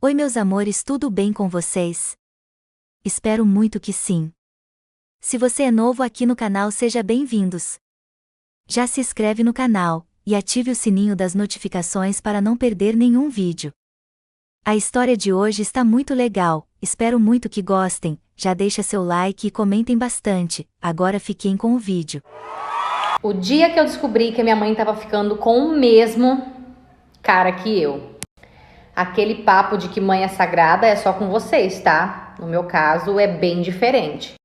Oi, meus amores, tudo bem com vocês? Espero muito que sim. Se você é novo aqui no canal, seja bem-vindos. Já se inscreve no canal e ative o sininho das notificações para não perder nenhum vídeo. A história de hoje está muito legal, espero muito que gostem. Já deixa seu like e comentem bastante. Agora fiquem com o vídeo. O dia que eu descobri que a minha mãe estava ficando com o mesmo cara que eu. Aquele papo de que mãe é sagrada é só com vocês, tá? No meu caso é bem diferente.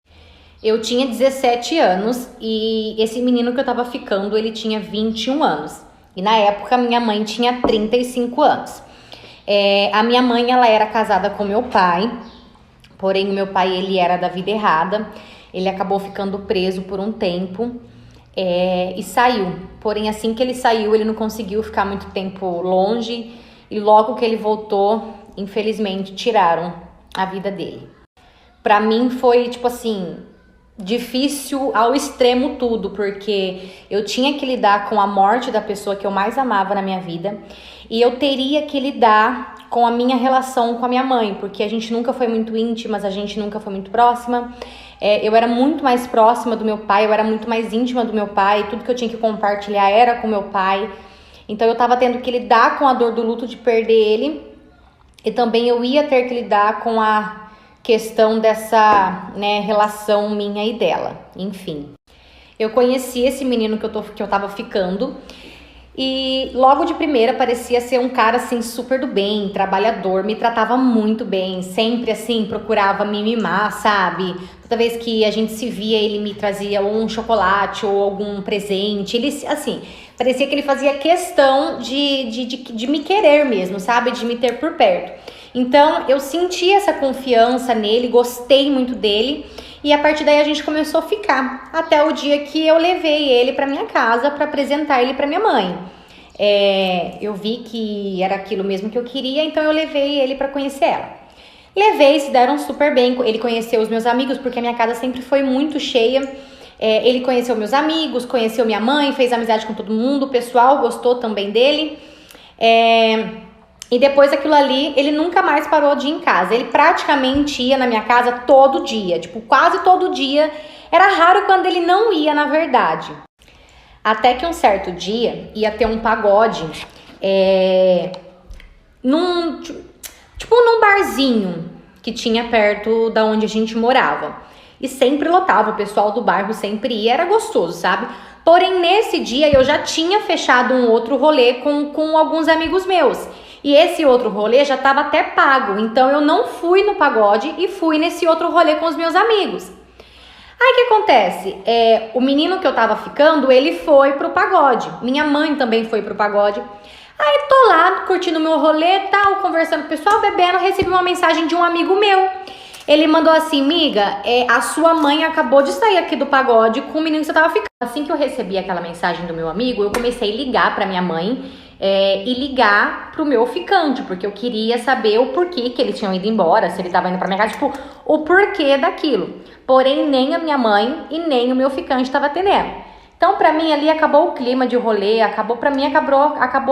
Eu tinha 17 anos e esse menino que eu tava ficando, ele tinha 21 anos. E na época minha mãe tinha 35 anos. A minha mãe, ela era casada com meu pai, porém o meu pai, ele era da vida errada. Ele acabou ficando preso por um tempo e saiu. Porém, assim que ele saiu, ele não conseguiu ficar muito tempo longe. E logo que ele voltou, infelizmente, tiraram a vida dele. Pra mim foi, tipo assim, difícil ao extremo tudo, porque eu tinha que lidar com a morte da pessoa que eu mais amava na minha vida. E eu teria que lidar com a minha relação com a minha mãe, porque a gente nunca foi muito íntimas, a gente nunca foi muito próxima. Eu era muito mais próxima do meu pai, eu era muito mais íntima do meu pai, tudo que eu tinha que compartilhar era com meu pai. Então eu tava tendo que lidar com a dor do luto de perder ele, e também eu ia ter que lidar com a questão dessa, relação minha e dela. Enfim, eu conheci esse menino que eu tava ficando, e logo de primeira parecia ser um cara assim super do bem, trabalhador, me tratava muito bem, sempre assim procurava me mimar, sabe? Toda vez que a gente se via, ele me trazia um chocolate ou algum presente. Ele, assim, parecia que ele fazia questão de me querer mesmo, sabe? De me ter por perto. Então, eu senti essa confiança nele, gostei muito dele. E a partir daí a gente começou a ficar. Até o dia que eu levei ele pra minha casa pra apresentar ele pra minha mãe. Eu vi que era aquilo mesmo que eu queria, então eu levei ele pra conhecer ela. Levei, se deram super bem. Ele conheceu os meus amigos, porque a minha casa sempre foi muito cheia. Ele conheceu meus amigos, conheceu minha mãe, fez amizade com todo mundo. O pessoal gostou também dele. E depois daquilo ali, ele nunca mais parou de ir em casa. Ele praticamente ia na minha casa todo dia, tipo, quase todo dia. Era raro quando ele não ia, na verdade. Até que um certo dia, ia ter um pagode num barzinho que tinha perto da onde a gente morava. E sempre lotava, o pessoal do bairro sempre ia, era gostoso, sabe? Porém, nesse dia, eu já tinha fechado um outro rolê com alguns amigos meus. E esse outro rolê já estava até pago, então eu não fui no pagode e fui nesse outro rolê com os meus amigos. Aí o que acontece? O menino que eu tava ficando, ele foi pro pagode. Minha mãe também foi pro pagode. Aí tô lá, curtindo meu rolê, tal, conversando com o pessoal, bebendo, recebi uma mensagem de um amigo meu. Ele mandou assim: miga, a sua mãe acabou de sair aqui do pagode com o menino que você tava ficando. Assim que eu recebi aquela mensagem do meu amigo, eu comecei a ligar pra minha mãe e ligar pro meu ficante, porque eu queria saber o porquê que eles tinham ido embora, se ele tava indo pra minha casa, tipo, o porquê daquilo. Porém, nem a minha mãe e nem o meu ficante tava atendendo. Então, pra mim, ali acabou o clima de rolê, acabou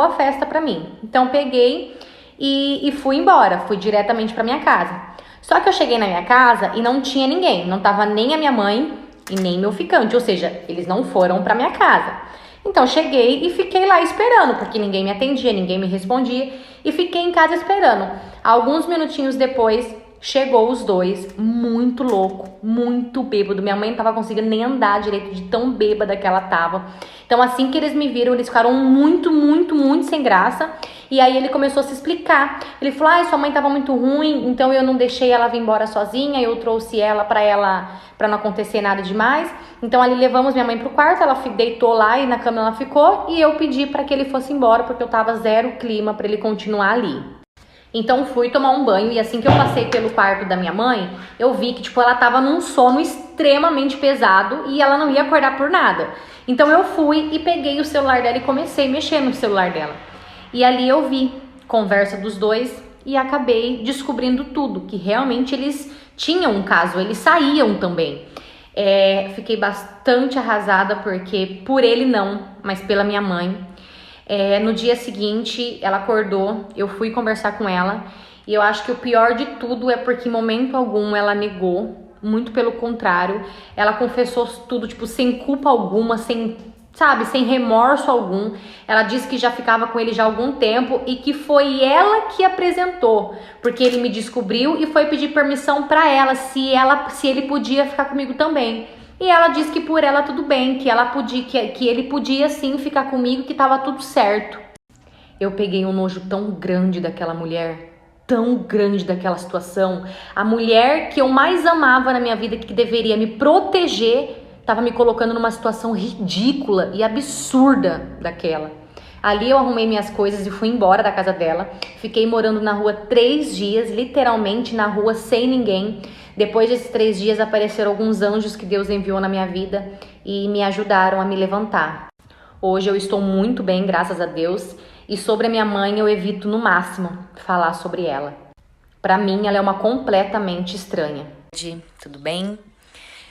a festa pra mim. Então, peguei e fui embora, fui diretamente pra minha casa. Só que eu cheguei na minha casa e não tinha ninguém, não tava nem a minha mãe e nem meu ficante, ou seja, eles não foram pra minha casa. Então, cheguei e fiquei lá esperando, porque ninguém me atendia, ninguém me respondia, e fiquei em casa esperando. Alguns minutinhos depois, chegou os dois, muito louco, muito bêbado. Minha mãe não tava conseguindo nem andar direito de tão bêbada que ela tava. Então, assim que eles me viram, eles ficaram muito, muito, muito sem graça. E aí ele começou a se explicar. Ele falou: sua mãe tava muito ruim, então eu não deixei ela vir embora sozinha, eu trouxe ela pra não acontecer nada demais. Então ali levamos minha mãe pro quarto, ela deitou lá e na cama ela ficou, e eu pedi pra que ele fosse embora, porque eu tava zero clima pra ele continuar ali. Então fui tomar um banho, e assim que eu passei pelo quarto da minha mãe, eu vi que ela tava num sono extremamente pesado e ela não ia acordar por nada. Então eu fui e peguei o celular dela e comecei a mexer no celular dela. E ali eu vi conversa dos dois e acabei descobrindo tudo, que realmente eles tinham um caso, eles saíam também. Fiquei bastante arrasada, porque por ele não, mas pela minha mãe. No dia seguinte, ela acordou, eu fui conversar com ela E eu acho que o pior de tudo é porque em momento algum ela negou, muito pelo contrário, ela confessou tudo, tipo, sem culpa alguma, sem, sabe, sem remorso algum. Ela disse que já ficava com ele já há algum tempo e que foi ela que apresentou, porque ele me descobriu e foi pedir permissão pra ela se ele podia ficar comigo também. E ela disse que por ela tudo bem, que ela podia, que ele podia sim ficar comigo, que tava tudo certo. Eu peguei um nojo tão grande daquela mulher, tão grande daquela situação. A mulher que eu mais amava na minha vida, que deveria me proteger, tava me colocando numa situação ridícula e absurda daquela. Ali eu arrumei minhas coisas e fui embora da casa dela. Fiquei morando na rua 3 dias, literalmente na rua sem ninguém. Depois desses 3 dias apareceram alguns anjos que Deus enviou na minha vida e me ajudaram a me levantar. Hoje eu estou muito bem, graças a Deus. E sobre a minha mãe eu evito no máximo falar sobre ela. Pra mim ela é uma completamente estranha. Tudo bem?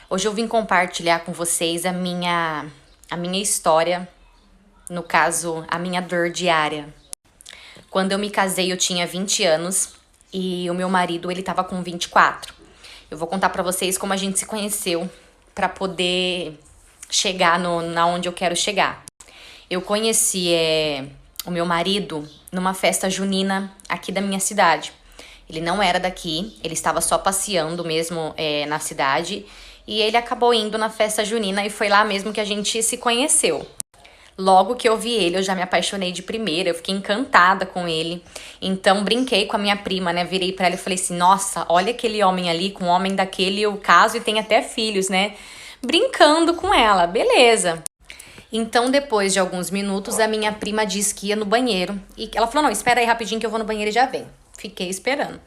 Hoje eu vim compartilhar com vocês a minha história, no caso, a minha dor diária. Quando eu me casei eu tinha 20 anos e o meu marido ele tava com 24. Eu vou contar pra vocês como a gente se conheceu pra poder chegar na onde eu quero chegar. Eu conheci o meu marido numa festa junina aqui da minha cidade. Ele não era daqui, ele estava só passeando mesmo na cidade e ele acabou indo na festa junina e foi lá mesmo que a gente se conheceu. Logo que eu vi ele, eu já me apaixonei de primeira, eu fiquei encantada com ele. Então brinquei com a minha prima, né? Virei pra ela e falei assim, nossa, olha aquele homem ali, com um homem daquele eu caso e tenho até filhos, né? Brincando com ela, beleza. Então, depois de alguns minutos, a minha prima disse que ia no banheiro. E ela falou, não, espera aí rapidinho que eu vou no banheiro e já venho. Fiquei esperando.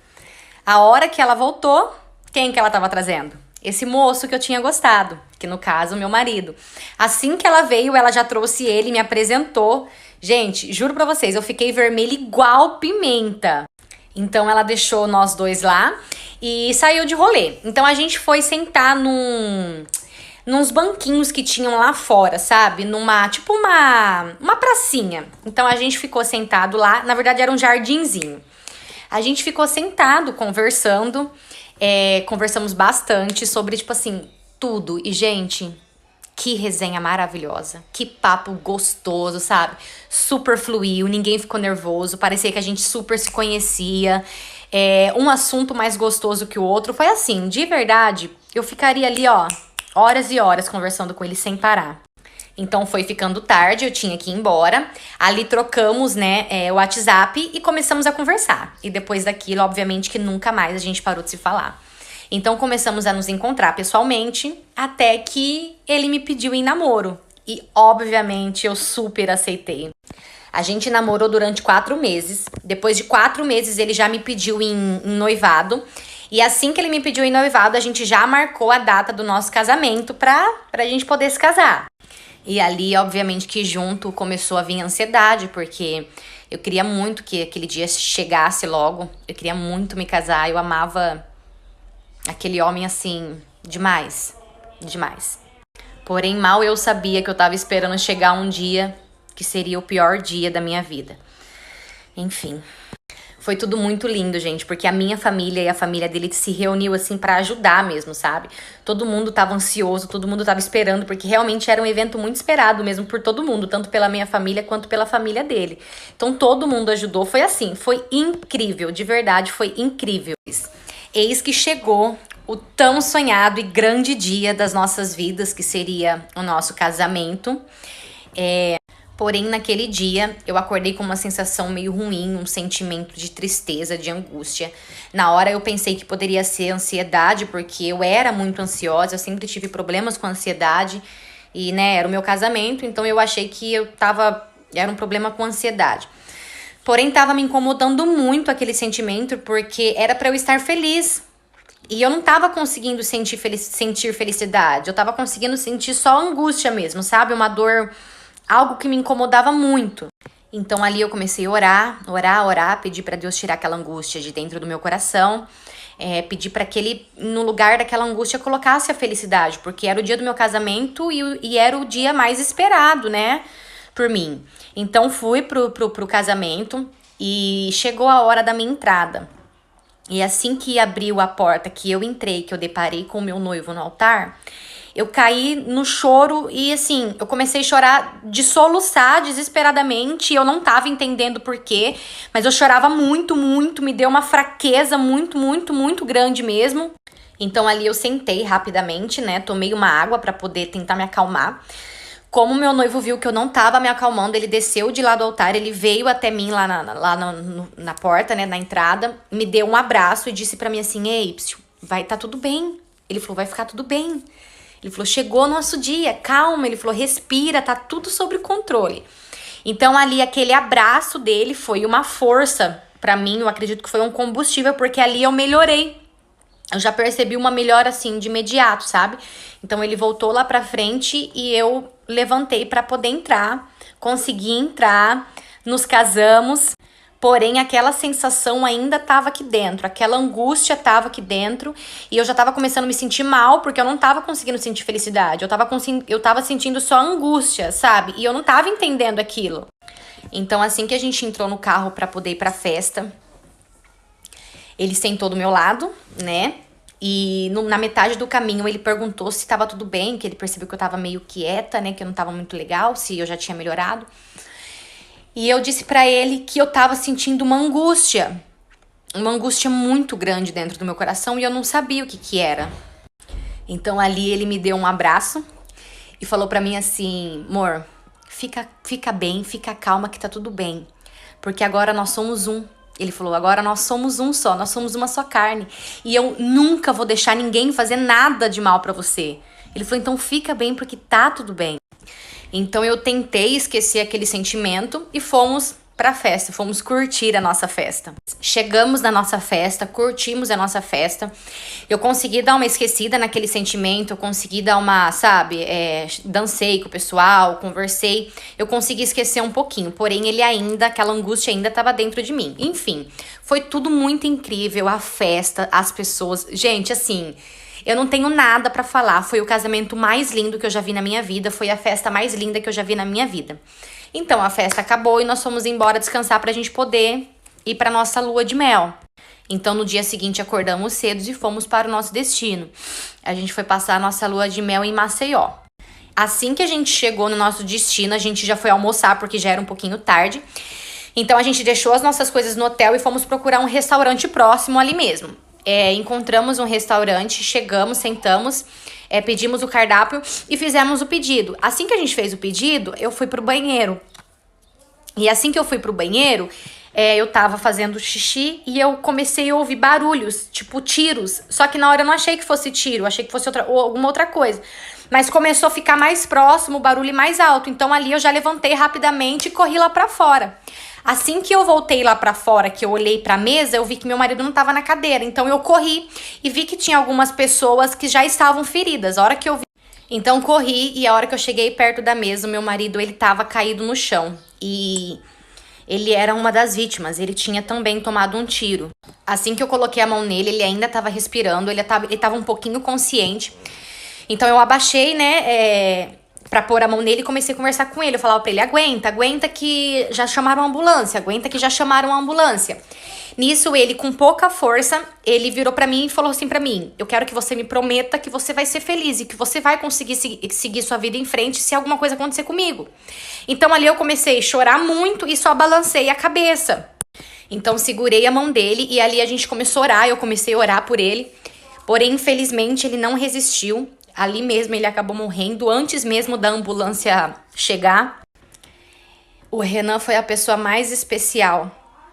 A hora que ela voltou, quem que ela tava trazendo? Esse moço que eu tinha gostado, que no caso, meu marido. Assim que ela veio, ela já trouxe ele, me apresentou. Gente, juro pra vocês, eu fiquei vermelha igual pimenta. Então, ela deixou nós dois lá e saiu de rolê. Então, a gente foi sentar nos banquinhos que tinham lá fora, sabe? Tipo uma pracinha. Então a gente ficou sentado lá, na verdade era um jardinzinho. A gente ficou sentado, conversando, conversamos bastante sobre, tipo assim, tudo. E, gente, que resenha maravilhosa, que papo gostoso, sabe? Super fluiu, ninguém ficou nervoso, parecia que a gente super se conhecia. Um assunto mais gostoso que o outro. Foi assim, de verdade, eu ficaria ali, ó, horas e horas conversando com ele sem parar. Então foi ficando tarde, eu tinha que ir embora. Ali trocamos, né, o WhatsApp e começamos a conversar. E depois daquilo, obviamente que nunca mais a gente parou de se falar. Então começamos a nos encontrar pessoalmente, até que ele me pediu em namoro. E obviamente eu super aceitei. A gente namorou durante 4 meses. Depois de 4 meses ele já me pediu em noivado. E assim que ele me pediu em noivado, a gente já marcou a data do nosso casamento pra gente poder se casar. E ali, obviamente, que junto começou a vir a ansiedade, porque eu queria muito que aquele dia chegasse logo. Eu queria muito me casar, eu amava aquele homem assim, demais, demais. Porém, mal eu sabia que eu tava esperando chegar um dia que seria o pior dia da minha vida. Enfim. Foi tudo muito lindo, gente, porque a minha família e a família dele se reuniu, assim, pra ajudar mesmo, sabe? Todo mundo tava ansioso, todo mundo tava esperando, porque realmente era um evento muito esperado mesmo por todo mundo, tanto pela minha família quanto pela família dele. Então, todo mundo ajudou. Foi assim, foi incrível, de verdade, foi incrível. Eis que chegou o tão sonhado e grande dia das nossas vidas, que seria o nosso casamento. Porém, naquele dia, eu acordei com uma sensação meio ruim, um sentimento de tristeza, de angústia. Na hora eu pensei que poderia ser ansiedade, porque eu era muito ansiosa, eu sempre tive problemas com ansiedade. E, né, era o meu casamento, então eu achei que era um problema com ansiedade. Porém, tava me incomodando muito aquele sentimento, porque era pra eu estar feliz. E eu não tava conseguindo sentir felicidade, eu tava conseguindo sentir só angústia mesmo, sabe? Uma dor... Algo que me incomodava muito. Então ali eu comecei a orar, pedir pra Deus tirar aquela angústia de dentro do meu coração. Pedir pra que Ele, no lugar daquela angústia, colocasse a felicidade. Porque era o dia do meu casamento e era o dia mais esperado, né? Por mim. Então fui pro casamento e chegou a hora da minha entrada. E assim que abriu a porta, que eu entrei, que eu deparei com o meu noivo no altar, eu caí no choro e assim, eu comecei a chorar, de soluçar desesperadamente. Eu não tava entendendo por quê, mas eu chorava muito, muito, me deu uma fraqueza muito, muito, muito grande mesmo. Então ali eu sentei rapidamente, né? Tomei uma água pra poder tentar me acalmar. Como meu noivo viu que eu não tava me acalmando, ele desceu de lá do altar, ele veio até mim lá na porta, né, na entrada, me deu um abraço e disse pra mim assim: ei, psiu, vai tá tudo bem. Ele falou: vai ficar tudo bem. Ele falou: chegou o nosso dia, calma. Ele falou: respira, tá tudo sob controle. Então ali aquele abraço dele foi uma força pra mim, eu acredito que foi um combustível, porque ali eu melhorei. Eu já percebi uma melhora assim de imediato, sabe? Então ele voltou lá pra frente e eu levantei pra poder entrar, consegui entrar, nos casamos. Porém, aquela sensação ainda tava aqui dentro, aquela angústia tava aqui dentro e eu já tava começando a me sentir mal porque eu não tava conseguindo sentir felicidade. Eu tava sentindo só angústia, sabe? E eu não tava entendendo aquilo. Então, assim que a gente entrou no carro pra poder ir pra festa, ele sentou do meu lado, né? E na metade do caminho ele perguntou se tava tudo bem, que ele percebeu que eu tava meio quieta, né? Que eu não tava muito legal, se eu já tinha melhorado. E eu disse pra ele que eu tava sentindo uma angústia muito grande dentro do meu coração e eu não sabia o que que era. Então ali ele me deu um abraço e falou pra mim assim: amor, fica bem, fica calma que tá tudo bem, porque agora nós somos um. Ele falou: agora nós somos um só, nós somos uma só carne. E eu nunca vou deixar ninguém fazer nada de mal pra você. Ele falou: então fica bem porque tá tudo bem. Então eu tentei esquecer aquele sentimento e fomos pra festa, fomos curtir a nossa festa. Chegamos na nossa festa, curtimos a nossa festa. Eu consegui dar uma esquecida naquele sentimento, eu consegui dar uma, sabe, dancei com o pessoal, conversei. Eu consegui esquecer um pouquinho, porém aquela angústia ainda estava dentro de mim. Enfim, foi tudo muito incrível, a festa, as pessoas. Gente, assim, eu não tenho nada pra falar. Foi o casamento mais lindo que eu já vi na minha vida. Foi a festa mais linda que eu já vi na minha vida. Então, a festa acabou e nós fomos embora descansar pra gente poder ir pra nossa lua de mel. Então, no dia seguinte, acordamos cedo e fomos para o nosso destino. A gente foi passar a nossa lua de mel em Maceió. Assim que a gente chegou no nosso destino, a gente já foi almoçar, porque já era um pouquinho tarde. Então, a gente deixou as nossas coisas no hotel e fomos procurar um restaurante próximo ali mesmo. Encontramos um restaurante, chegamos, sentamos, pedimos o cardápio e fizemos o pedido. Assim que a gente fez o pedido, eu fui pro banheiro. E assim que eu fui pro banheiro, eu tava fazendo xixi e eu comecei a ouvir barulhos, tipo tiros. Só que na hora eu não achei que fosse tiro, achei que fosse alguma outra coisa. Mas começou a ficar mais próximo, o barulho mais alto. Então ali eu já levantei rapidamente e corri lá pra fora. Assim que eu voltei lá pra fora, que eu olhei pra mesa, eu vi que meu marido não tava na cadeira. Então eu corri e vi que tinha algumas pessoas que já estavam feridas. A hora que eu vi, então corri e a hora que eu cheguei perto da mesa, o meu marido, ele tava caído no chão. E ele era uma das vítimas, ele tinha também tomado um tiro. Assim que eu coloquei a mão nele, ele ainda tava respirando, ele tava um pouquinho consciente. Então eu abaixei, né, pra pôr a mão nele e comecei a conversar com ele. Eu falava pra ele: aguenta que já chamaram a ambulância, aguenta que já chamaram a ambulância. Nisso, ele, com pouca força, ele virou pra mim e falou assim pra mim: eu quero que você me prometa que você vai ser feliz e que você vai conseguir seguir sua vida em frente se alguma coisa acontecer comigo. Então ali eu comecei a chorar muito e só balancei a cabeça. Então segurei a mão dele e ali a gente começou a orar, eu comecei a orar por ele. Porém, infelizmente, ele não resistiu. Ali mesmo ele acabou morrendo, antes mesmo da ambulância chegar. O Renan foi a pessoa mais especial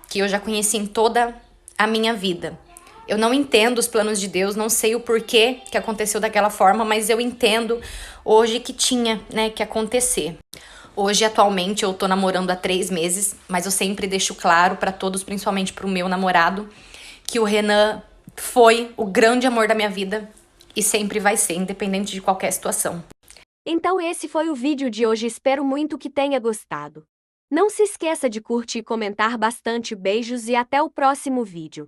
que eu já conheci em toda a minha vida. Eu não entendo os planos de Deus, não sei o porquê que aconteceu daquela forma, mas eu entendo hoje que tinha, né, que acontecer. Hoje, atualmente, eu tô namorando há 3 meses, mas eu sempre deixo claro pra todos, principalmente pro meu namorado, que o Renan foi o grande amor da minha vida e sempre vai ser, independente de qualquer situação. Então esse foi o vídeo de hoje, espero muito que tenha gostado. Não se esqueça de curtir e comentar bastante, beijos e até o próximo vídeo.